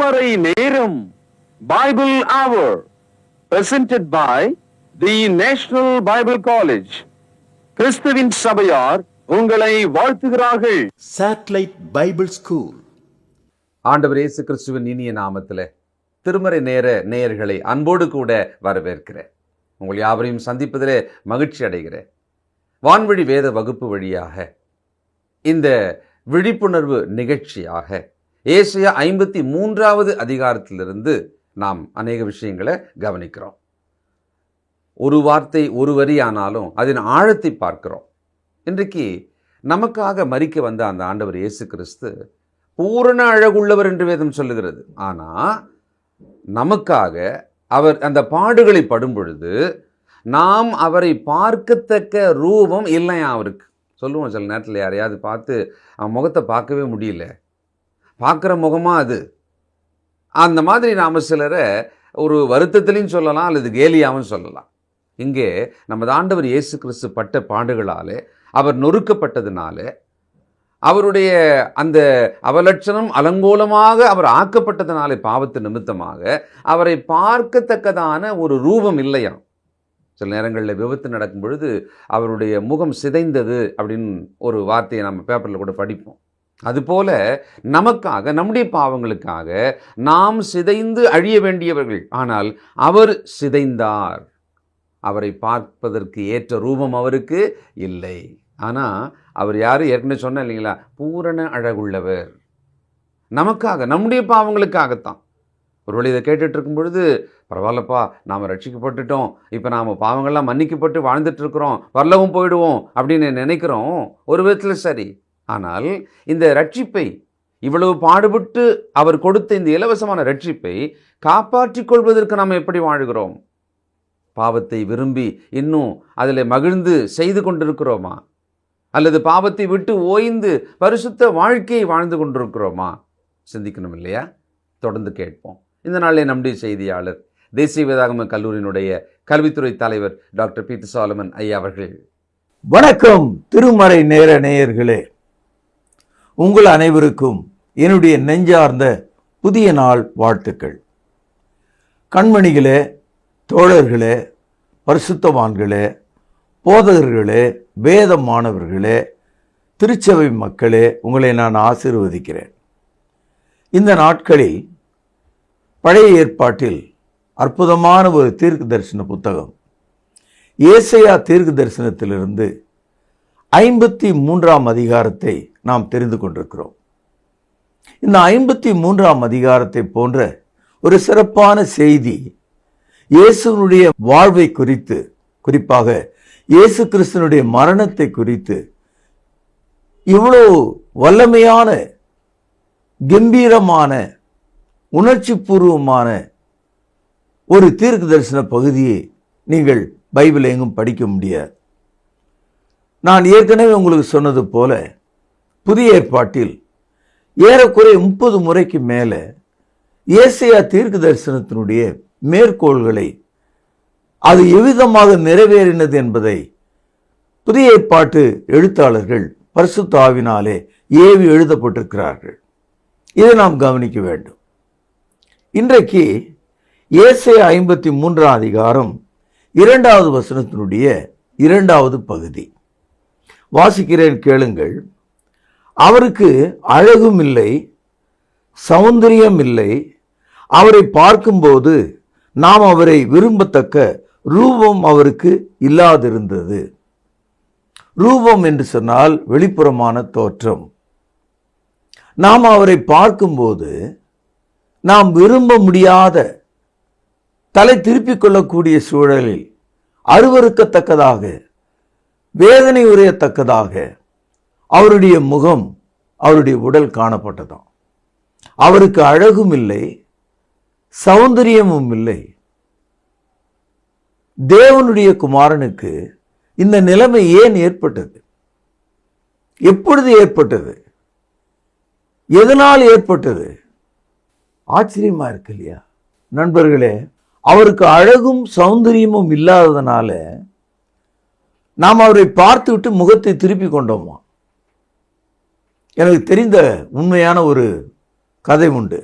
திருமறை நேரம் பைபிள் அவர் presented by the National Bible College. கிறிஸ்துவின் சபையார் உங்களை வாழ்த்துகிறார்கள். Satellite Bible School. ஆண்டவர் இயேசு கிறிஸ்துவின் இனிய நாமத்திலே திருமறை நேர நேயர்களை அன்போடு கூட வரவேற்கிறேன். உங்கள் யாவரையும் சந்திப்பதிலே மகிழ்ச்சி அடைகிறேன். வான்வழி வேத வகுப்பு வழியாக இந்த விழிப்புணர்வு நிகழ்ச்சியாக ஏசாயா 53வது அதிகாரத்திலிருந்து நாம் அநேக விஷயங்களை கவனிக்கிறோம். ஒரு வார்த்தை ஒரு வரி ஆனாலும் அதன் ஆழத்தை பார்க்கிறோம். இன்றைக்கு நமக்காக மரிக்க வந்த அந்த ஆண்டவர் இயேசு கிறிஸ்து பூரண அழகுள்ளவர் என்று வேதம் சொல்லுகிறது. ஆனால் நமக்காக அவர் அந்த பாடுகளை படும் பொழுது நாம் அவரை பார்க்கத்தக்க ரூபம் இல்லையா அவருக்கு. சொல்லுவோம் சில நேரத்தில் யாரையாவது பார்த்து அவன் முகத்தை பார்க்கவே முடியல, பார்க்குற முகமாக அது. அந்த மாதிரி நாம் சிலரை ஒரு வருத்தத்திலையும் சொல்லலாம் அல்லது கேலியாகவும் சொல்லலாம். இங்கே நமது ஆண்டவர் இயேசு கிறிஸ்து பட்ட பாடுகளாலே, அவர் நொறுக்கப்பட்டதுனால, அவருடைய அந்த அவலட்சணம் அலங்கோலமாக அவர் ஆக்கப்பட்டதுனாலே பாவத்து நிமித்தமாக அவரை பார்க்கத்தக்கதான ஒரு ரூபம் இல்லையாம். சில நேரங்களில் விபத்து நடக்கும் பொழுது அவருடைய முகம் சிதைந்தது அப்படின்னு ஒரு வார்த்தையை நம்ம பேப்பரில் கூட படிப்போம். அதுபோல நமக்காக, நம்முடைய பாவங்களுக்காக நாம் சிதைந்து அழிய வேண்டியவர்கள். ஆனால் அவர் சிதைந்தார். அவரை பார்ப்பதற்கு ஏற்ற ரூபம் அவருக்கு இல்லை. ஆனால் அவர் யார்? ஏற்கனவே சொன்ன இல்லைங்களா, பூரண அழகுள்ளவர். நமக்காக, நம்முடைய பாவங்களுக்காகத்தான். ஒருவேளை இதை கேட்டுட்டு இருக்கும் பொழுது, பரவாயில்லப்பா, நாம் ரட்சிக்கப்பட்டுட்டோம், இப்போ நாம் பாவங்கள்லாம் மன்னிக்கப்பட்டு வாழ்ந்துட்டுருக்குறோம், பரலோகம் போயிடுவோம் அப்படின்னு நினைக்கிறோம். ஒரு விதத்தில் சரி. ஆனால் இந்த ரட்சிப்பை, இவ்வளவு பாடுபட்டு அவர் கொடுத்த இந்த இலவசமான ரட்சிப்பை காப்பாற்றிக் கொள்வதற்கு நாம் எப்படி வாழுகிறோம்? பாவத்தை விரும்பி இன்னும் அதில் மகிழ்ந்து செய்து கொண்டிருக்கிறோமா? அல்லது பாவத்தை விட்டு ஓய்ந்து பரிசுத்த வாழ்க்கையை வாழ்ந்து கொண்டிருக்கிறோமா? சிந்திக்கணும் இல்லையா? தொடர்ந்து கேட்போம். இந்த நாளில் நம்முடைய செய்தியாளர், தேசிய வேதாகம கல்லூரியினுடைய கல்வித்துறை தலைவர் டாக்டர் பீட்டர் சாலமன் ஐயா அவர்கள். வணக்கம் திருமறை நேர நேயர்களே, உங்கள் அனைவருக்கும் என்னுடைய நெஞ்சார்ந்த புதிய நாள் வாழ்த்துக்கள். கண்மணிகளே, தோழர்களே, பரிசுத்தவான்களே, போதகர்களே, வேத மாணவர்களே, திருச்சபை மக்களே, உங்களை நான் ஆசீர்வதிக்கிறேன். இந்த நாட்களில் பழைய ஏற்பாட்டில் அற்புதமான ஒரு தீர்க்க தரிசன புத்தகம், ஏசாயா தீர்க்க தரிசனத்திலிருந்து 53ஆம் அதிகாரத்தை நாம் தெரிந்து கொண்டிருக்கிறோம். இந்த 53ஆம் அதிகாரத்தை போன்ற ஒரு சிறப்பான செய்தி இயேசுனுடைய வாழ்வை குறித்து, குறிப்பாக இயேசு கிறிஸ்துனுடைய மரணத்தை குறித்து இவ்வளவு வல்லமையான, கம்பீரமான, உணர்ச்சி பூர்வமான ஒரு தீர்க்க தரிசன பகுதியை நீங்கள் பைபிள் எங்கும் படிக்க முடியாது. நான் ஏற்கனவே உங்களுக்கு சொன்னது போல, புதிய ஏற்பாட்டில் ஏறக்குறைய 30 முறைக்கு மேலே ஏசாயா தீர்க்க தரிசனத்தினுடைய மேற்கோள்களை, அது எவ்விதமாக நிறைவேறினது என்பதை புதிய ஏற்பாட்டு எழுத்தாளர்கள் பரிசுத்த ஆவினாலே ஏவி எழுதப்பட்டிருக்கிறார்கள். இதை நாம் கவனிக்க வேண்டும். இன்றைக்கு ஏசாயா 53ஆம் அதிகாரம் 2வது வசனத்தினுடைய 2வது பகுதி வாசிக்கிறேன், கேளுங்கள். அவருக்கு அழகும் இல்லை, சௌந்தரியம் இல்லை, அவரை பார்க்கும்போது நாம் அவரை விரும்பத்தக்க ரூபம் அவருக்கு இல்லாதிருந்தது. ரூபம் என்று சொன்னால் வெளிப்புறமான தோற்றம். நாம் அவரை பார்க்கும்போது நாம் விரும்ப முடியாத, தலை திருப்பிக் கொள்ளக்கூடிய சூழலில் அருவருக்கத்தக்கதாக, வேதனை உரையத்தக்கதாக அவருடைய முகம், அவருடைய உடல் காணப்பட்டதாம். அவருக்கு அழகும் இல்லை, சௌந்தரியமும் இல்லை. தேவனுடைய குமாரனுக்கு இந்த நிலைமை ஏன் ஏற்பட்டது? எப்பொழுது ஏற்பட்டது? எதனால் ஏற்பட்டது? ஆச்சரியமா இருக்கு இல்லையா நண்பர்களே? அவருக்கு அழகும் சௌந்தரியமும் இல்லாததுனால நாம் அவரை பார்த்துவிட்டு முகத்தை திருப்பி கொண்டோமா? எனக்கு தெரிந்த உண்மையான ஒரு கதை உண்டு.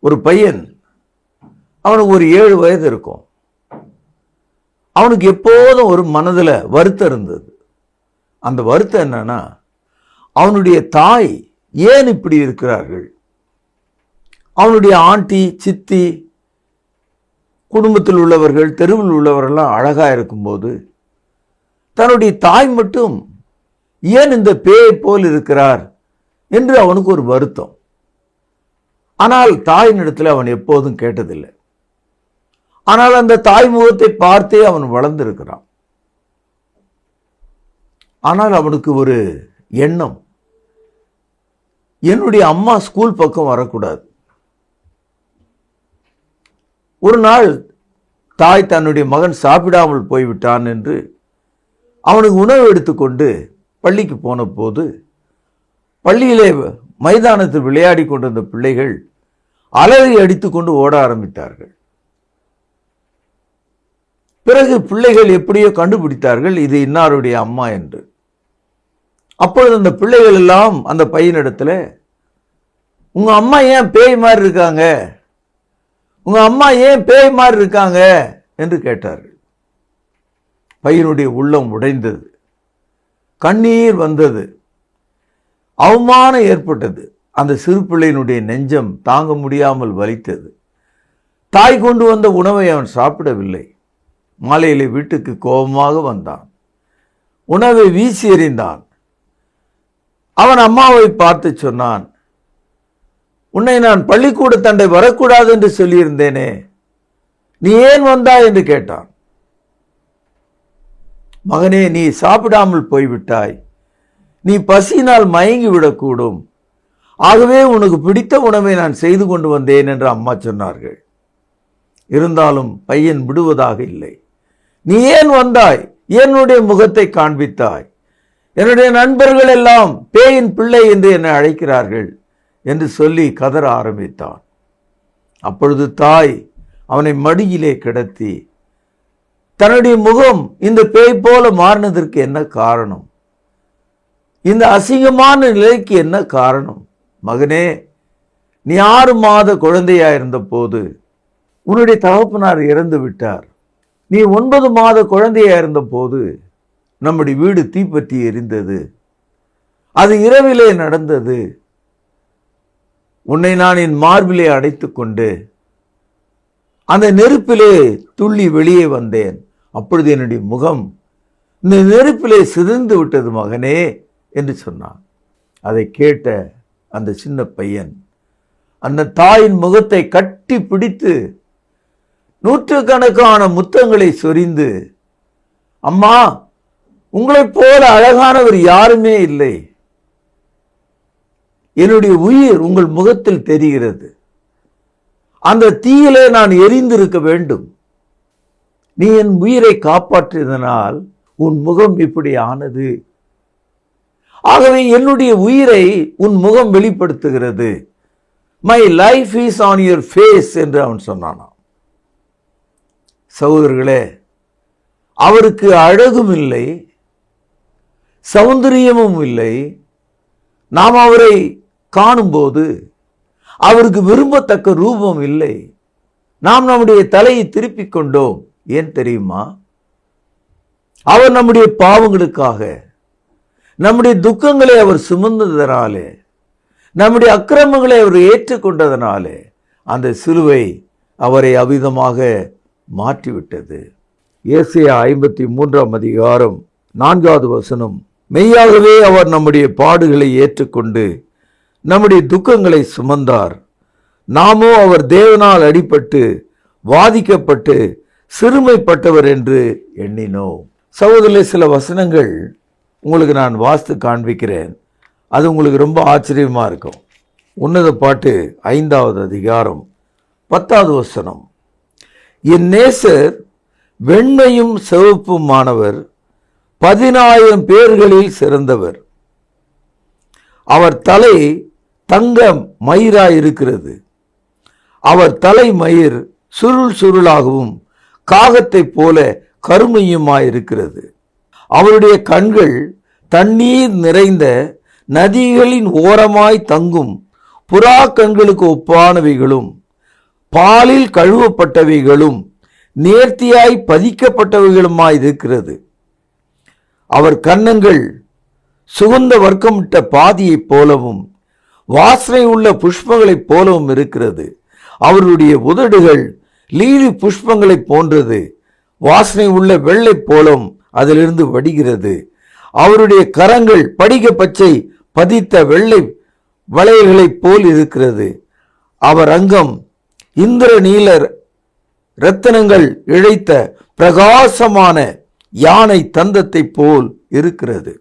ஒரு பையன், அவனுக்கு ஒரு 7 வயது இருக்கும். அவனுக்கு எப்போதும் ஒரு மனதில் வருத்தம் இருந்தது. அந்த வருத்தம் என்னன்னா, அவனுடைய தாய் ஏன் இப்படி இருக்கிறார்கள்? அவனுடைய ஆண்டி, சித்தி, குடும்பத்தில் உள்ளவர்கள், தெருவில் உள்ளவர்கள்லாம் அழகா இருக்கும்போது தன்னுடைய தாய் மட்டும் ஏன் இந்த பேயை போல் இருக்கிறார் என்று அவனுக்கு ஒரு வருத்தம். ஆனால் தாயினிடத்தில் அவன் எப்போதும் கேட்டதில்லை. ஆனால் அந்த தாய் முகத்தை பார்த்தே அவன் வளர்ந்திருக்கிறான். ஆனால் அவனுக்கு ஒரு எண்ணம், என்னுடைய அம்மா ஸ்கூல் பக்கம் வரக்கூடாது. ஒரு நாள் தாய் தன்னுடைய மகன் சாப்பிடாமல் போய்விட்டான் என்று அவனுக்கு உணவு எடுத்துக்கொண்டு பள்ளிக்கு போன போது, பள்ளியிலே மைதானத்தில் விளையாடி கொண்டிருந்த பிள்ளைகள் அலறி அடித்துக்கொண்டு ஓட ஆரம்பித்தார்கள். பிறகு பிள்ளைகள் எப்படியோ கண்டுபிடித்தார்கள் இது இன்னாருடைய அம்மா என்று. அப்பொழுது அந்த பிள்ளைகள் எல்லாம் அந்த பையனிடத்துல, உங்க அம்மா ஏன் பேய் மாதிரி இருக்காங்க, உங்க அம்மா ஏன் பேய் மாதிரி இருக்காங்க என்று கேட்டார்கள். பையனுடைய உள்ளம் உடைந்தது, கண்ணீர் வந்தது, அவமானம் ஏற்பட்டது. அந்த சிறு பிள்ளையினுடைய நெஞ்சம் தாங்க முடியாமல் வலித்தது. தாய் கொண்டு வந்த உணவை அவன் சாப்பிடவில்லை. மாலையிலே வீட்டுக்கு கோபமாக வந்தான். உணவை வீசி எறிந்தான். அவன் அம்மாவை பார்த்து சொன்னான், உன்னை நான் பள்ளிக்கூட தண்டை வரக்கூடாது என்று சொல்லியிருந்தேனே, நீ ஏன் வந்தாய் என்று கேட்டான். மகனே, நீ சாப்பிடாமல் போய்விட்டாய், நீ பசியினால் மயங்கி விடக்கூடும், ஆகவே உனக்கு பிடித்த உணவை நான் செய்து கொண்டு வந்தேன் என்று அம்மா சொன்னார்கள். இருந்தாலும் பையன் விடுவதாக இல்லை. நீ ஏன் வந்தாய், என்னுடைய முகத்தை காண்பித்தாய், என்னுடைய நண்பர்கள் எல்லாம் பேயின் பிள்ளை என்று என்னை அழைக்கிறார்கள் என்று சொல்லி கதற ஆரம்பித்தான். அப்பொழுது தாய் அவனை மடியிலே கிடத்தி, தன்னுடைய முகம் இந்த பேய் போல மாறினதற்கு என்ன காரணம், இந்த அசிங்கமான நிலைக்கு என்ன காரணம்? மகனே, நீ 6 மாத குழந்தையா இருந்த போது உன்னுடைய தகப்பனார் இறந்து விட்டார். நீ 9 மாத குழந்தையா இருந்த போது நம்முடைய வீடு தீப்பற்றி எரிந்தது. அது இரவிலே நடந்தது. உன்னை நான் என் மார்பிலே அடைத்துக் கொண்டு அந்த நெருப்பிலே துள்ளி வெளியே வந்தேன். அப்பொழுது என்னுடைய முகம் இந்த நெருப்பிலே சிதைந்து விட்டது மகனே என்று சொன்னான். அதை கேட்ட அந்த சின்ன பையன் அந்த தாயின் முகத்தை கட்டி பிடித்து நூற்றுக்கணக்கான முத்தங்களை சொரிந்து, அம்மா, உங்களைப் போல அழகானவர் யாருமே இல்லை, என்னுடைய உயிர் உங்கள் முகத்தில் தெரிகிறது, அந்த தீயிலே நான் எரிந்திருக்க வேண்டும், நீ என் உயிரை காப்பாற்றியதனால் உன் முகம் இப்படி ஆனது, ஆகவே என்னுடைய உயிரை உன் முகம் வெளிப்படுத்துகிறது, my life is on your face என்று அவன் சொன்னானாம். சகோதரர்களே, அவருக்கு அழகும் இல்லை, சௌந்தரியமும் இல்லை. நாம் அவரை காணும்போது அவருக்கு விரும்பத்தக்க ரூபம் இல்லை. நாம் நம்முடைய தலையை திருப்பிக் கொண்டோம். ஏன் தெரியுமா? அவர் நம்முடைய பாவங்களுக்காக, நம்முடைய துக்கங்களை அவர் சுமந்ததனாலே, நம்முடைய அக்கிரமங்களை அவர் ஏற்றுக்கொண்டதனாலே அந்த சிலுவை அவரை அவிதமாக மாற்றிவிட்டது. ஏசாயா 53ஆம் அதிகாரம் 4வது வசனம், மெய்யாகவே அவர் நம்முடைய பாடுகளை ஏற்றுக்கொண்டு நம்முடைய துக்கங்களை சுமந்தார், நாமோ அவர் தேவனால் அடிபட்டு வாதிக்கப்பட்டு சிறுமைப்பட்டவர் என்று எண்ணினோம். சகோதரர்களே, சில வசனங்கள் உங்களுக்கு நான் வாசித்து காண்பிக்கிறேன். அது உங்களுக்கு ரொம்ப ஆச்சரியமா இருக்கும். உன்னத பாட்டு 5வது அதிகாரம் 10வது வசனம், என் நேசர் வெண்மையும் சிவப்புமானவர், 10,000 பேர்களில் சிறந்தவர், அவர் தலை தங்க மயிராயிருக்கிறது, அவர் தலை மயிர் சுருள் சுருளாகவும் காகத்தைப் போல கருமையுமாயிருக்கிறது, அவருடைய கண்கள் தண்ணீர் நிறைந்த நதிகளின் ஓரமாய் தங்கும் புறா கண்களுக்கு ஒப்பானவைகளும் பாலில் கழுவப்பட்டவைகளும் நேர்த்தியாய் பதிக்கப்பட்டவைகளுமாய் இருக்கிறது. அவர் கன்னங்கள் சுகந்த வர்க்கமிட்ட பாதியைப் போலவும் வாசனை உள்ள புஷ்பங்களைப் போலவும் இருக்கிறது. அவருடைய உதடுகள் லீலி புஷ்பங்களைப் போன்றது, வாசனை உள்ள வெள்ளை போலும் அதிலிருந்து வடிகிறது. அவருடைய கரங்கள் படிக பச்சை பதித்த வெள்ளை வளையல்களைப் போல் இருக்கிறது. அவர் அங்கம் இந்திர நீல இரத்தனங்கள் இழைத்த பிரகாசமான யானை தந்தத்தைப் போல் இருக்கிறது.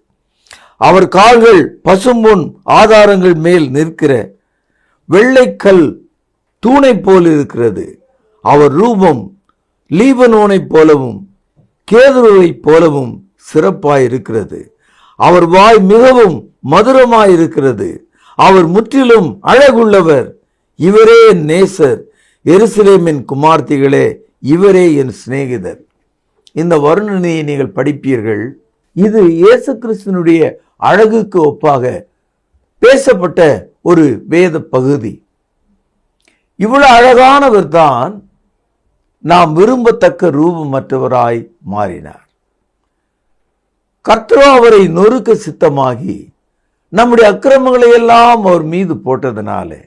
அவர் கால்கள் பசும்பொன் ஆதாரங்கள் மேல் நிற்கிற வெள்ளைக்கல் தூணை போல் இருக்கிறது. அவர் ரூபம் லீபனோனைப் போலவும் கேதுருவைப் போலவும் சிறப்பாயிருக்கிறது. அவர் வாய் மிகவும் மதுரமாயிருக்கிறது. அவர் முற்றிலும் அழகுள்ளவர். இவரே என் நேசர், எருசலேமின் குமார்த்திகளே, இவரே என் சிநேகிதர். இந்த வர்ணனையை நீங்கள் படிப்பீர்கள். இது இயேசு கிறிஸ்துவினுடைய அழகுக்கு ஒப்பாக பேசப்பட்ட ஒரு வேத பகுதி. இவ்வளவு அழகானவர் தான் நாம் விரும்பத்தக்க ரூபமற்றவராய் மாறினார். கர்த்தரோ அவரை நொறுக்க சித்தமாகி நம்முடைய அக்கிரமங்களை எல்லாம் அவர் மீது போட்டதனாலே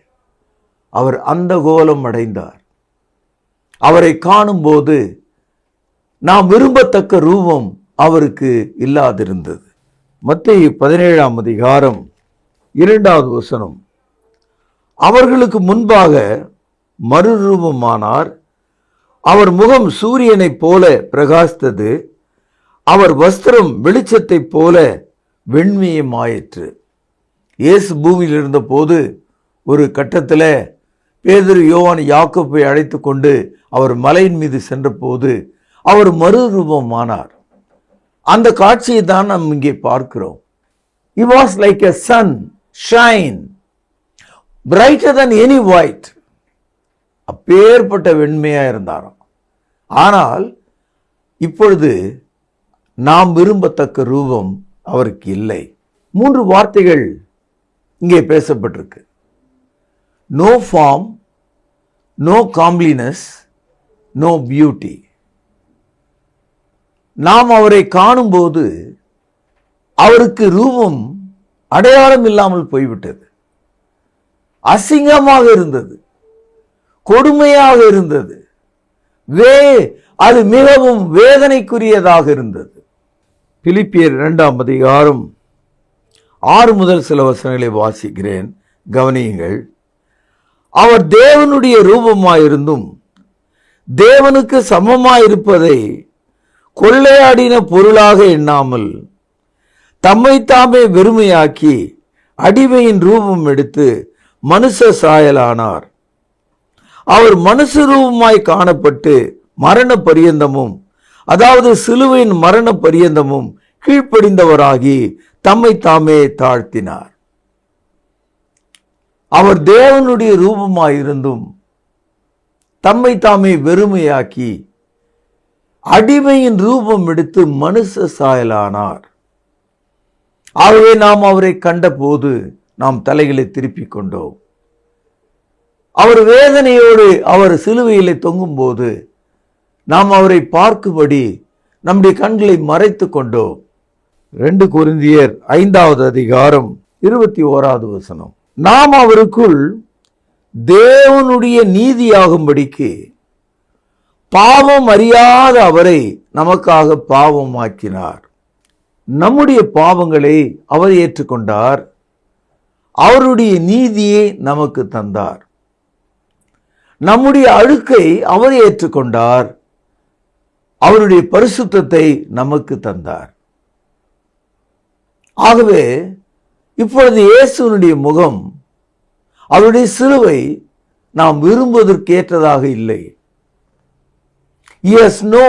அவர் அந்த கோலம் அடைந்தார். அவரை காணும்போது நாம் விரும்பத்தக்க ரூபம் அவருக்கு இல்லாதிருந்தது. மத்தேயு 17ஆம் அதிகாரம் 2வது வசனம். அவர்களுக்கு முன்பாக மறுரூபமானார். அவர் முகம் சூரியனைப் போல பிரகாசித்தது. அவர் வஸ்திரம் வெளிச்சத்தைப் போல வெண்மையமாயிற்று. இயேசு பூமியில் இருந்த போது ஒரு கட்டத்தில் பேதுரு, யோவான், யாக்கோபை அழைத்து கொண்டு அவர் மலையின் மீது சென்ற போது அவர் மறுரூபமானார். அந்த காட்சியை தான் நாம் இங்கே பார்க்கிறோம். He was like a sun, shine, brighter than any white. அப்பேற்பட்ட வெண்மையா இருந்தாராம். ஆனால் இப்பொழுது நாம் விரும்பத்தக்க ரூபம் அவருக்கு இல்லை. 3 வார்த்தைகள் இங்கே பேசப்பட்டிருக்கு. No form, no comeliness, no beauty. நாம் அவரை காணும்போது அவருக்கு ரூபம் அடையாளம் இல்லாமல் போய்விட்டது. அசிங்கமாக இருந்தது, கொடுமையாக இருந்தது, அது மிகவும் வேதனைக்குரியதாக இருந்தது. பிலிப்பியர் 2ஆம் அதிகாரம் 6 முதல் சில வசனங்களை வாசிக்கிறேன், கவனியுங்கள். அவர் தேவனுடைய ரூபமாயிருந்தும் தேவனுக்கு சமமாயிருப்பதை கொள்ளையாடின பொருளாக எண்ணாமல் தம்மை தாமே வெறுமையாக்கி அடிமையின் ரூபம் எடுத்து மனுஷ சாயலானார். அவர் மனுஷ ரூபமாய் காணப்பட்டு மரண பரியந்தமும், அதாவது சிலுவையின் மரண பரியந்தமும் கீழ்ப்படிந்தவராகி தம்மை தாமே தாழ்த்தினார். அவர் தேவனுடைய ரூபமாயிருந்தும் தம்மை தாமே வெறுமையாக்கி அடிமையின் ரூபம் எடுத்து மனுஷ சாயலானார். ஆகவே நாம் அவரை கண்டபோது நாம் தலைகளை திருப்பிக் கொண்டோம். அவர் வேதனையோடு அவர் சிலுவையிலே தொங்கும் போது நாம் அவரை பார்க்கும்படி நம்முடைய கண்களை மறைத்து கொண்டோம். 2 கொரிந்தியர் 5வது அதிகாரம் 21வது வசனம். நாம் அவருக்குள் தேவனுடைய நீதியாகும்படிக்கு பாவம் அறியாத அவரை நமக்காக பாவமாக்கினார். நம்முடைய பாவங்களை அவர் ஏற்றுக்கொண்டார், அவருடைய நீதியை நமக்கு தந்தார். நம்முடைய அழுக்கை அவர் ஏற்றுக்கொண்டார், அவருடைய பரிசுத்தத்தை நமக்கு தந்தார். ஆகவே இப்பொழுது இயேசுவினுடைய முகம், அவருடைய சிலுவை நாம் விரும்புவதற்கேற்றதாக இல்லை. He has no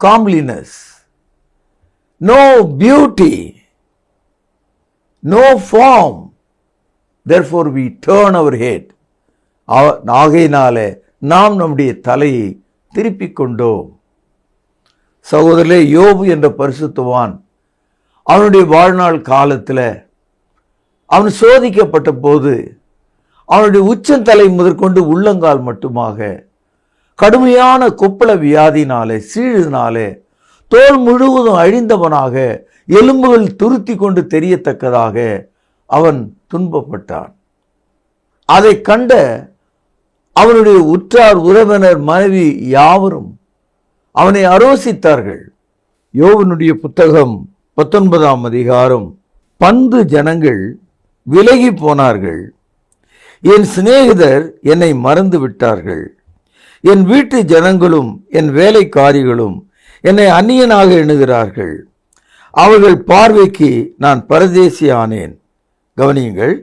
comeliness, no beauty, no form. Therefore we turn our head. ஆகையினாலே நாம் நம்முடைய தலையை திருப்பிக் கொண்டோம். சகோதரரே, யோபு என்ற பரிசுத்தவான் அவனுடைய வாழ்நாள் காலத்தில் அவன் சோதிக்கப்பட்ட போது அவனுடைய உச்சந்தலை முதற்கொண்டு உள்ளங்கால் மட்டுமாக கடுமையான கொப்பள வியாதினாலே சீழினாலே தோல் முழுவதும் அழிந்தவனாக எலும்புகள் துருத்தி கொண்டு தெரியத்தக்கதாக அவன் துன்பப்பட்டான். அதை கண்ட அவனுடைய உற்றார் உறவினர் மனைவி யாவரும் அவனை ஆலோசித்தார்கள். யோபனுடைய புத்தகம் 19ஆம் அதிகாரம். பந்து ஜனங்கள் விலகி போனார்கள், என் சிநேகிதர் என்னை மறந்து விட்டார்கள், என் வீட்டு ஜனங்களும் என் வேலைக்காரிகளும் என்னை அந்நியனாக எண்ணுகிறார்கள், அவர்கள் பார்வைக்கு நான் பரதேசி ஆனேன். கவனியுங்கள்,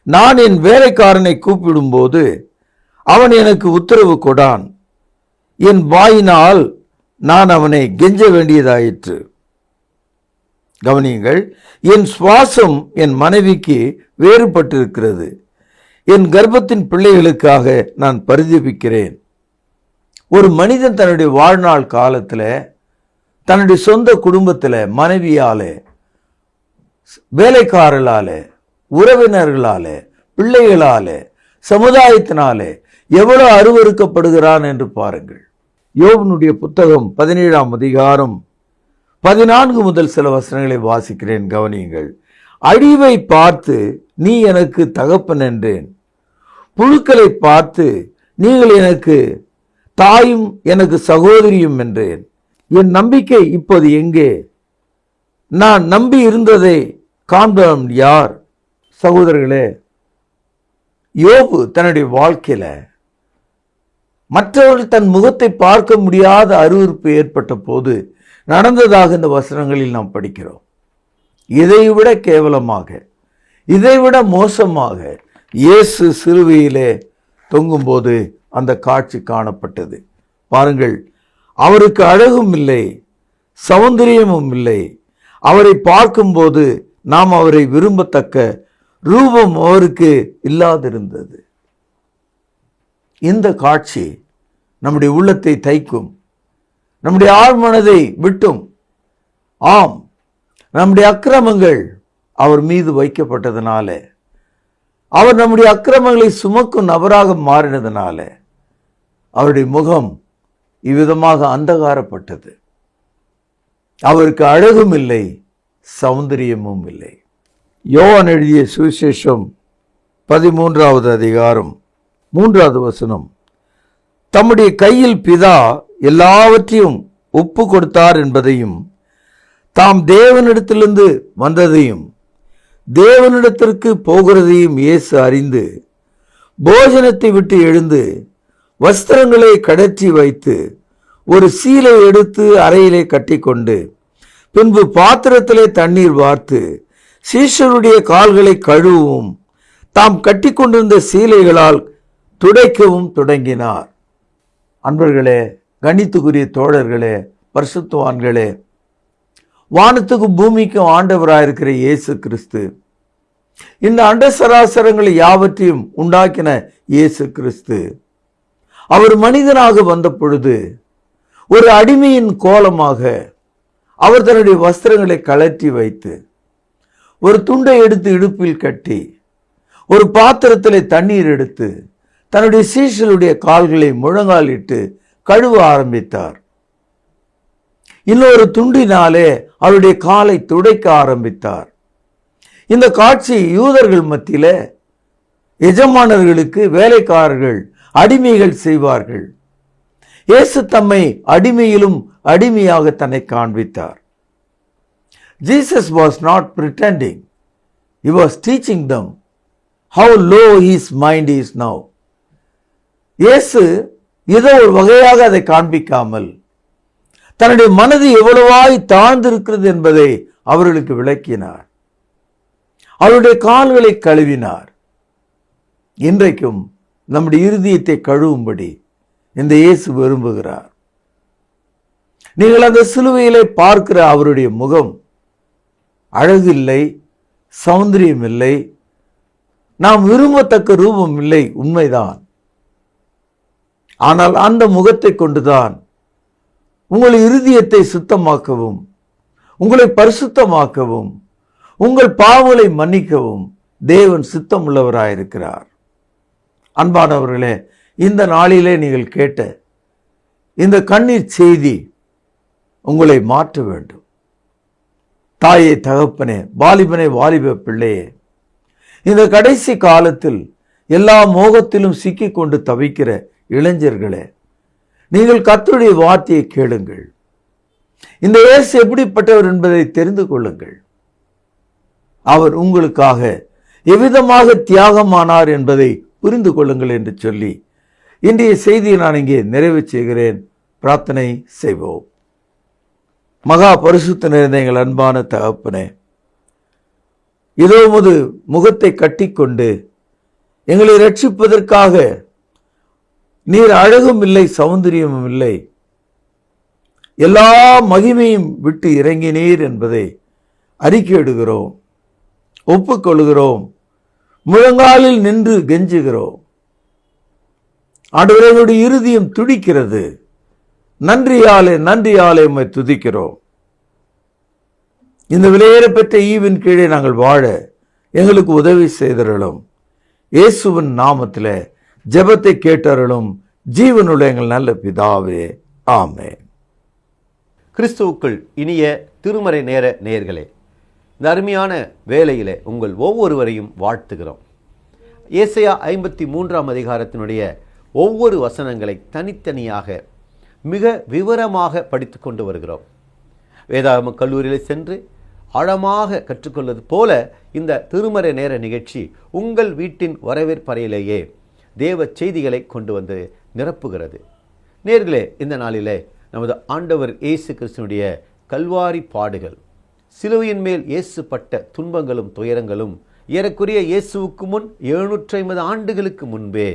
நான் என் வேலைக்காரனை கூப்பிடும்போது அவன் எனக்கு உத்தரவு கொடான், என் வாயினால் நான் அவனை கெஞ்ச வேண்டியதாயிற்று. கவனியுங்கள், என் சுவாசம் என் மனைவிக்கு வேறுபட்டிருக்கிறது, என் கர்ப்பத்தின் பிள்ளைகளுக்காக நான் பரிதபிக்கிறேன். ஒரு மனிதன் தன்னுடைய வாழ்நாள் காலத்தில் தன்னுடைய சொந்த குடும்பத்தில் மனைவியால, வேலைக்காரர்களால, உறவினர்களால, பிள்ளைகளால, சமுதாயத்தினால எவ்வளவு அருவருக்கப்படுகிறான் என்று பாருங்கள். யோபனுடைய புத்தகம் 17ஆம் அதிகாரம் 14 முதல் சில வசனங்களை வாசிக்கிறேன், கவனியுங்கள். அழிவை பார்த்து நீ எனக்கு தகப்பன் என்றேன், புழுக்களை பார்த்து நீங்கள் எனக்கு தாயும் எனக்கு சகோதரியும் என்றேன். என் நம்பிக்கை இப்போது எங்கே? நான் நம்பி இருந்ததை காண்பவன் யார்? சகோதரர்களே, யோபு தன்னுடைய வாழ்க்கையில மற்றவர்கள் தன் முகத்தை பார்க்க முடியாத அருவருப்பு ஏற்பட்ட போது நடந்ததாக இந்த வசனங்களில் நாம் படிக்கிறோம். இதைவிட கேவலமாக, இதைவிட மோசமாக இயேசு சிலுவையிலே தொங்கும்போது அந்த காட்சி காணப்பட்டது. பாருங்கள், அவருக்கு அழகும் இல்லை, சௌந்தரியமும் இல்லை. அவரை பார்க்கும்போது நாம் அவரை விரும்பத்தக்க ரூபம் அவருக்கு இல்லாதிருந்தது. இந்த காட்சி நம்முடைய உள்ளத்தை தைக்கும், நம்முடைய ஆழ்மனதை விட்டும். ஆம், நம்முடைய அக்கிரமங்கள் அவர் மீது வைக்கப்பட்டதனால, அவர் நம்முடைய அக்கிரமங்களை சுமக்கும் நபராக மாறினதுனால அவருடைய முகம் இவ்விதமாக அந்தகாரப்பட்டது. அவருக்கு அழகும் இல்லை, சௌந்தரியமும் இல்லை. யோவான் எழுதிய சுவிசேஷம் 13ஆவது அதிகாரம் 3வது வசனம். தம்முடைய கையில் பிதா எல்லாவற்றையும் ஒப்பு கொடுத்தார் என்பதையும், தாம் தேவனிடத்திலிருந்து வந்ததையும் தேவனிடத்திற்கு போகிறதையும் இயேசு அறிந்து போஜனத்தை விட்டு எழுந்து வஸ்திரங்களை கடற்றி வைத்து ஒரு சீலை எடுத்து அறையிலே கட்டிக்கொண்டு பின்பு பாத்திரத்திலே தண்ணீர் வார்த்து சீஷருடைய கால்களை கழுவவும் தாம் கட்டிக்கொண்டிருந்த சீலைகளால் துடைக்கவும் தொடங்கினார். அன்பர்களே, கணித்துக்குரிய தோழர்களே, பரிசுத்தவான்களே, வானத்துக்கும் பூமிக்கும் ஆண்டவராயிருக்கிற இயேசு கிறிஸ்து, இந்த அண்ட சராசரங்களை யாவற்றையும் உண்டாக்கின இயேசு கிறிஸ்து, அவர் மனிதனாக வந்த பொழுது ஒரு அடிமையின் கோலமாக அவர் தன்னுடைய வஸ்திரங்களை கழற்றி வைத்து ஒரு துண்டை எடுத்து இடுப்பில் கட்டி ஒரு பாத்திரத்திலே தண்ணீர் எடுத்து தன்னுடைய சீஷருடைய கால்களை முழங்கால் இட்டு கழுவ ஆரம்பித்தார். இன்னொரு துண்டினாலே அவருடைய காலை துடைக்க ஆரம்பித்தார். இந்த காட்சி யூதர்கள் மத்தியில எஜமானர்களுக்கு வேலைக்காரர்கள் அடிமைகள் செய்வார்கள். இயேசு தம்மை அடிமையிலும் அடிமையாக தன்னை காண்பித்தார். Jesus was not pretending. He was teaching them how low his mind is now. இயேசு ஏதோ ஒரு வகையாக அதை காண்பிக்காமல் தன்னுடைய மனது எவ்வளவாய் தாழ்ந்திருக்கிறது என்பதை அவர்களுக்கு விளக்கினார். அவருடைய கால்களை கழுவினார். இன்றைக்கும் நம்முடைய இருதயத்தை கழுவும்படி இந்த இயேசு விரும்புகிறார். நீங்கள் அந்த சிலுவையிலே பார்க்கிற அவருடைய முகம் அழகில்லை, சௌந்தரியம் இல்லை, நாம் விரும்பத்தக்க ரூபம் இல்லை, உண்மைதான். ஆனால் அந்த முகத்தை கொண்டுதான் உங்கள் இருதயத்தை சுத்தமாக்கவும், உங்களை பரிசுத்தமாக்கவும், உங்கள் பாவங்களை மன்னிக்கவும் தேவன் சித்தமுள்ளவராயிருக்கிறார். அன்பானவர்களே, இந்த நாளிலே நீங்கள் கேட்ட இந்த கண்ணீர் செய்தி உங்களை மாற்ற வேண்டும். தாயே, தகப்பனே, வாலிபனே, வாலிப பிள்ளையே, இந்த கடைசி காலத்தில் எல்லா மோகத்திலும் சிக்கிக் கொண்டு தவிக்கிற இளைஞர்களே, நீங்கள் கர்த்தருடைய வார்த்தையை கேளுங்கள். இந்த இயேசு எப்படிப்பட்டவர் என்பதை தெரிந்து கொள்ளுங்கள். அவர் உங்களுக்காக எவ்விதமாக தியாகமானார் என்பதை புரிந்து கொள்ளுங்கள் என்று சொல்லி இன்றைய செய்தியை நான் இங்கே நிறைவு செய்கிறேன். பிரார்த்தனை செய்வோம். மகா பரிசுத்த நிறைந்த எங்கள் அன்பான தகப்பனே, இதோ உமது முகத்தை கட்டிக்கொண்டு எங்களை ரட்சிப்பதற்காக நீர் அழகும் இல்லை, சௌந்தரியமும் இல்லை, எல்லா மகிமையும் விட்டு இறங்கினீர் என்பதை அறிக்கையிடுகிறோம், ஒப்புக்கொள்கிறோம், முழங்காலில் நின்று கெஞ்சுகிறோம். ஆண்டவரே, எங்களுடைய இருதயம் துடிக்கிறது. நன்றியாலே உம்மை துதிக்கிறோம். இந்த விலையேறப்பெற்ற ஈவின் கீழே நாங்கள் வாழ எங்களுக்கு உதவி செய்தருளும். இயேசுவின் நாமத்தில் ஜெபத்தை கேட்டருளும். ஜீவனுள்ள எங்கள் நல்ல பிதாவே, ஆமென். கிறிஸ்துவுக்குள் இனிய திருமறை நேர நேயர்களே, இந்த அருமையான வேளையிலே உங்கள் ஒவ்வொருவரையும் வாழ்த்துகிறோம். ஏசாயா 53ஆம் அதிகாரத்தினுடைய ஒவ்வொரு வசனங்களை தனித்தனியாக மிக விவரமாக படித்து கொண்டு வருகிறோம். வேதாகம கல்லூரியில் சென்று ஆழமாக கற்றுக்கொள்வது போல இந்த திருமறை நேர நிகழ்ச்சி உங்கள் வீட்டின் வரவேற்பறையிலேயே தேவ செய்திகளை கொண்டு வந்து நிரப்புகிறது. நேர்களே, இந்த நாளிலே நமது ஆண்டவர் இயேசு கிறிஸ்துனுடைய கல்வாரி பாடுகள், சிலுவையின் மேல் இயேசு பட்ட துன்பங்களும் துயரங்களும் ஏறக்குறைய இயேசுவுக்கு முன் 750 ஆண்டுகளுக்கு முன்பே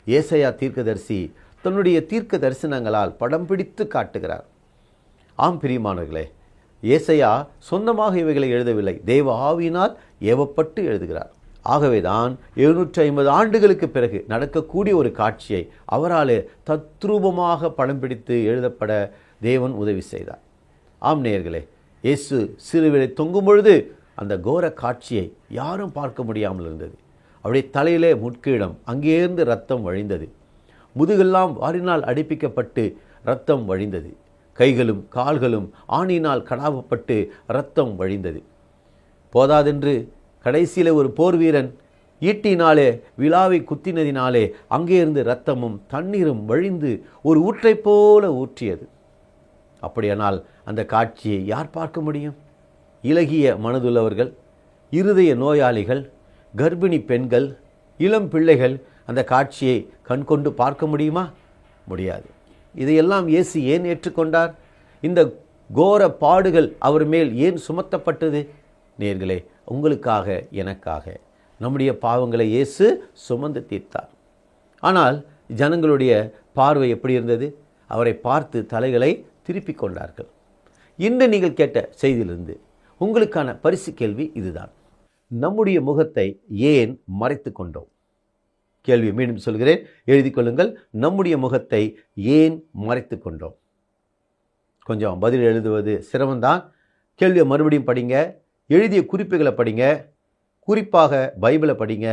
ஏசாயா தீர்க்கதரிசி தன்னுடைய தீர்க்க தரிசனங்களால் படம் பிடித்து காட்டுகிறார். ஆம் பிரியமானவர்களே, ஏசாயா சொந்தமாக இவைகளை எழுதவில்லை, தேவ ஆவியினால் ஏவப்பட்டு எழுதுகிறார். ஆகவேதான் 750 ஆண்டுகளுக்கு பிறகு நடக்கக்கூடிய ஒரு காட்சியை அவராலே தத்ரூபமாக படம் பிடித்து எழுதப்பட தேவன் உதவி செய்தார். ஆம் நேயர்களே, இயேசு சிலுவையிலே தொங்கும் பொழுது அந்த கோர காட்சியை யாரும் பார்க்க முடியாமல் இருந்தது. அவருடைய தலையிலே முட்கீடம், அங்கேருந்து இரத்தம் வழிந்தது. முதுகெல்லாம் வாரினால் அடிப்பிக்கப்பட்டு இரத்தம் வழிந்தது. கைகளும் கால்களும் ஆணினால் கடாவப்பட்டு இரத்தம் வழிந்தது. போதாதென்று கடைசியில் ஒரு போர் வீரன் ஈட்டினாலே விழாவை குத்தினதினாலே அங்கே இருந்து இரத்தமும் தண்ணீரும் வழிந்து ஒரு ஊற்றைப் போல ஊற்றியது. அப்படியானால் அந்த காட்சியை யார் பார்க்க முடியும்? இலகிய மனதுள்ளவர்கள், இருதய நோயாளிகள், கர்ப்பிணி பெண்கள், இளம் பிள்ளைகள் அந்த காட்சியை கண்கொண்டு பார்க்க முடியுமா? முடியாது. இதையெல்லாம் இயேசு ஏன் ஏற்றுக்கொண்டார்? இந்த கோர பாடுகள் அவர் மேல் ஏன் சுமத்தப்பட்டது? நேர்களே, உங்களுக்காக, எனக்காக நம்முடைய பாவங்களை இயேசு சுமந்து தீர்த்தார். ஆனால் ஜனங்களுடைய பார்வை எப்படி இருந்தது? அவரை பார்த்து தலைகளை திருப்பிக் கொண்டார்கள். இன்று நீங்கள் கேட்ட செய்தியிலிருந்து உங்களுக்கான பரிசு கேள்வி இதுதான்: நம்முடைய முகத்தை ஏன் மறைத்து கொண்டோம்? கேள்வியை மீண்டும் சொல்கிறேன், எழுதி கொள்ளுங்கள். நம்முடைய முகத்தை ஏன் மறைத்து கொண்டோம்? கொஞ்சம் பதில் எழுதுவது சிரமம்தான். கேள்வியை மறுபடியும் படிங்க, எழுதிய குறிப்புகளை படிங்க, குறிப்பாக பைபிளை படிங்க,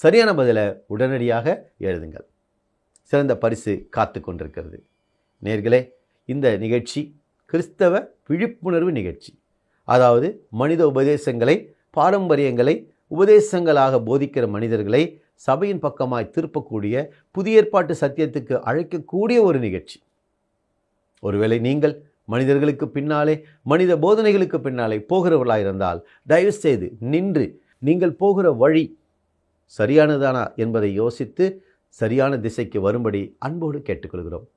சரியான பதிலை உடனடியாக எழுதுங்கள். சிறந்த பரிசு காத்து கொண்டிருக்கிறது. நேர்களே, இந்த நிகழ்ச்சி கிறிஸ்தவ விழிப்புணர்வு நிகழ்ச்சி. அதாவது மனித உபதேசங்களை, பாரம்பரியங்களை உபதேசங்களாக போதிக்கிற மனிதர்களை சபையின் பக்கமாய் திருப்பக்கூடிய, புதிய ஏற்பாட்டு சத்தியத்துக்கு அழைக்கக்கூடிய ஒரு நிகழ்ச்சி. ஒருவேளை நீங்கள் மனிதர்களுக்கு பின்னாலே, மனித போதனைகளுக்கு பின்னாலே போகிறவர்களாயிருந்தால் தயவு செய்து நின்று நீங்கள் போகிற வழி சரியானதானா என்பதை யோசித்து சரியான திசைக்கு வரும்படி அன்போடு கேட்டுக்கொள்கிறோம்.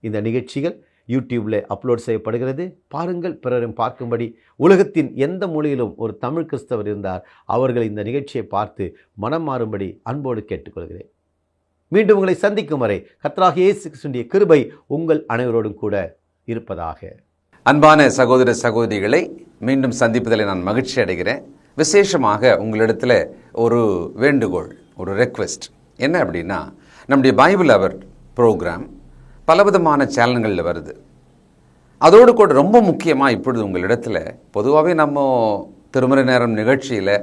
இந்த நிகழ்ச்சிகள் யூடியூப்பில் அப்லோட் செய்யப்படுகிறது. பாருங்கள், பிறரும் பார்க்கும்படி. உலகத்தின் எந்த மூலையிலும் ஒரு தமிழ் கிறிஸ்தவர் இருந்தார், அவர்கள் இந்த நிகழ்ச்சியை பார்த்து மனம் மாறும்படி அன்போடு கேட்டுக்கொள்கிறேன். மீண்டும் உங்களை சந்திக்கும் வரை கர்த்தராகிய இயேசு கிறிஸ்துவின் கிருபை உங்கள் அனைவரோடும் கூட இருப்பதாக. அன்பான சகோதர சகோதரிகளை மீண்டும் சந்திப்பதில் நான் மகிழ்ச்சி அடைகிறேன். விசேஷமாக உங்களிடத்தில் ஒரு வேண்டுகோள், ஒரு ரெக்வெஸ்ட். என்ன அப்படின்னா, நம்முடைய பைபிள் அவர் ப்ரோக்ராம் பலவிதமான சேனல்களில் வருது. அதோடு கூட ரொம்ப முக்கியமாக இப்பொழுது உங்களிடத்தில் பொதுவாகவே நம்ம திருமறை நேரம் நிகழ்ச்சியில்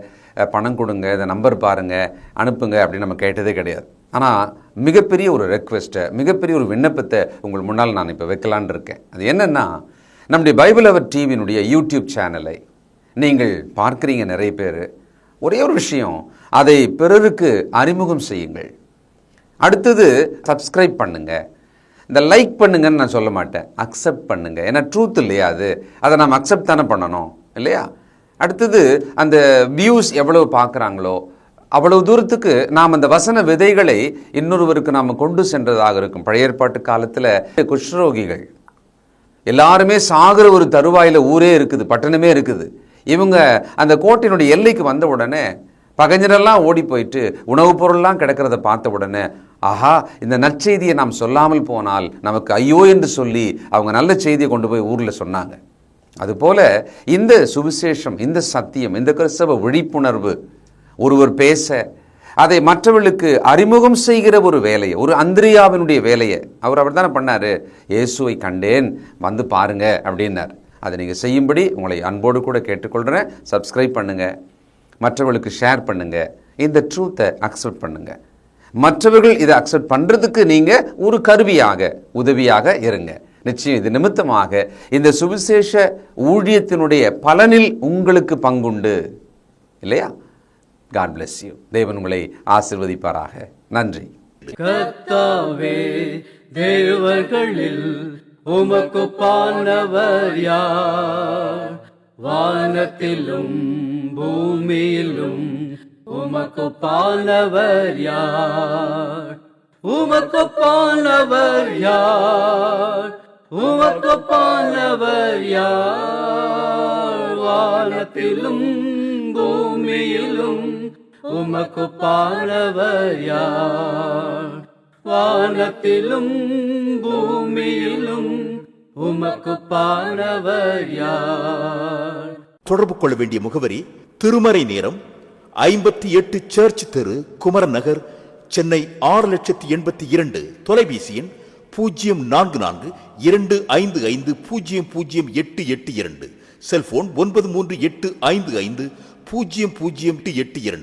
பணம் கொடுங்க, இதை நம்பர் பாருங்கள், அனுப்புங்க அப்படின்னு நம்ம கேட்டதே கிடையாது. ஆனால் மிகப்பெரிய ஒரு ரெக்வெஸ்ட்டை, மிகப்பெரிய ஒரு விண்ணப்பத்தை உங்கள் முன்னால் நான் இப்போ வைக்கலான் இருக்கேன். அது என்னென்னா, நம்முடைய பைபிள் அவர் டிவியினுடைய யூடியூப் சேனலை நீங்கள் பார்க்குறீங்க நிறைய பேர். ஒரே ஒரு விஷயம், அதை பிறருக்கு அறிமுகம் செய்யுங்கள். அடுத்தது சப்ஸ்கிரைப் பண்ணுங்க. இந்த லைக் பண்ணுங்கன்னு நான் சொல்ல மாட்டேன், அக்செப்ட் பண்ணுங்க. ஏன்னா ட்ரூத் இல்லையா அது, அதை நாம் அக்செப்ட் தானே பண்ணணும் இல்லையா? அடுத்தது அந்த வியூஸ் எவ்வளவு பார்க்குறாங்களோ அவ்வளவு தூரத்துக்கு நாம் அந்த வசன விதைகளை இன்னொருவருக்கு நாம் கொண்டு சென்றதாக இருக்கும். பழைய ஏற்பாட்டு காலத்தில் குஷ்ரோகிகள் எல்லாருமே சாகிற ஒரு தருவாயில் ஊரே இருக்குது, பட்டணமே இருக்குது. இவங்க அந்த கோட்டையினுடைய எல்லைக்கு வந்த உடனே பகைஞரெல்லாம் ஓடி போயிட்டு உணவுப் பொருள்லாம் கிடக்கிறத பார்த்த உடனே, ஆஹா, இந்த நற்செய்தியை நாம் சொல்லாமல் போனால் நமக்கு ஐயோ என்று சொல்லி அவங்க நல்ல செய்தியை கொண்டு போய் ஊரில் சொன்னாங்க. அதுபோல இந்த சுவிசேஷம், இந்த சத்தியம், இந்த கிறிஸ்தவ விழிப்புணர்வு ஒருவர் பேச, அதை மற்றவர்களுக்கு அறிமுகம் செய்கிற ஒரு வேலையை, ஒரு அந்திரியாவினுடைய வேலையை அவர் தானே பண்ணார். இயேசுவை கண்டேன், வந்து பாருங்க அப்படின்னார். அதை நீங்கள் செய்யும்படி உங்களை அன்போடு கூட கேட்டுக்கொள்கிறேன். சப்ஸ்கிரைப் பண்ணுங்கள், மற்றவர்களுக்கு ஷேர் பண்ணுங்கள், இந்த ட்ரூத்தை அக்செப்ட் பண்ணுங்கள். மற்றவர்கள் இதை அக்செப்ட் பண்ணுறதுக்கு நீங்கள் ஒரு கருவியாக, உதவியாக இருங்க. நிச்சயம் இது நிமித்தமாக இந்த சுவிசேஷ ஊழியத்தினுடைய பலனில் உங்களுக்கு பங்குண்டு இல்லையா? God bless you. தேவன் உங்களை ஆசீர்வதிப்பாராக. நன்றி. கர்த்தாவே, தேவர்களில் உமக்கு பானவர் யார்? வானத்திலும் பூமியிலும் உமக்கு பானவர் யார்? உமக்கு பானவர் யார்? உமக்கு பானவர் யார்? வானத்திலும் பூமியிலும் உமக்கு பானவர் யார்? வானத்திலும் பூமியிலும் உமக்கு பானவர் யார்? தொடர்பு கொள்ள வேண்டிய முகவரி: திருமறை நேரம், 58 சர்ச் தெரு, குமரன் நகர், சென்னை 6,82,000. தொலைபேசி எண் 044255008882. செல்போன் 9385500882.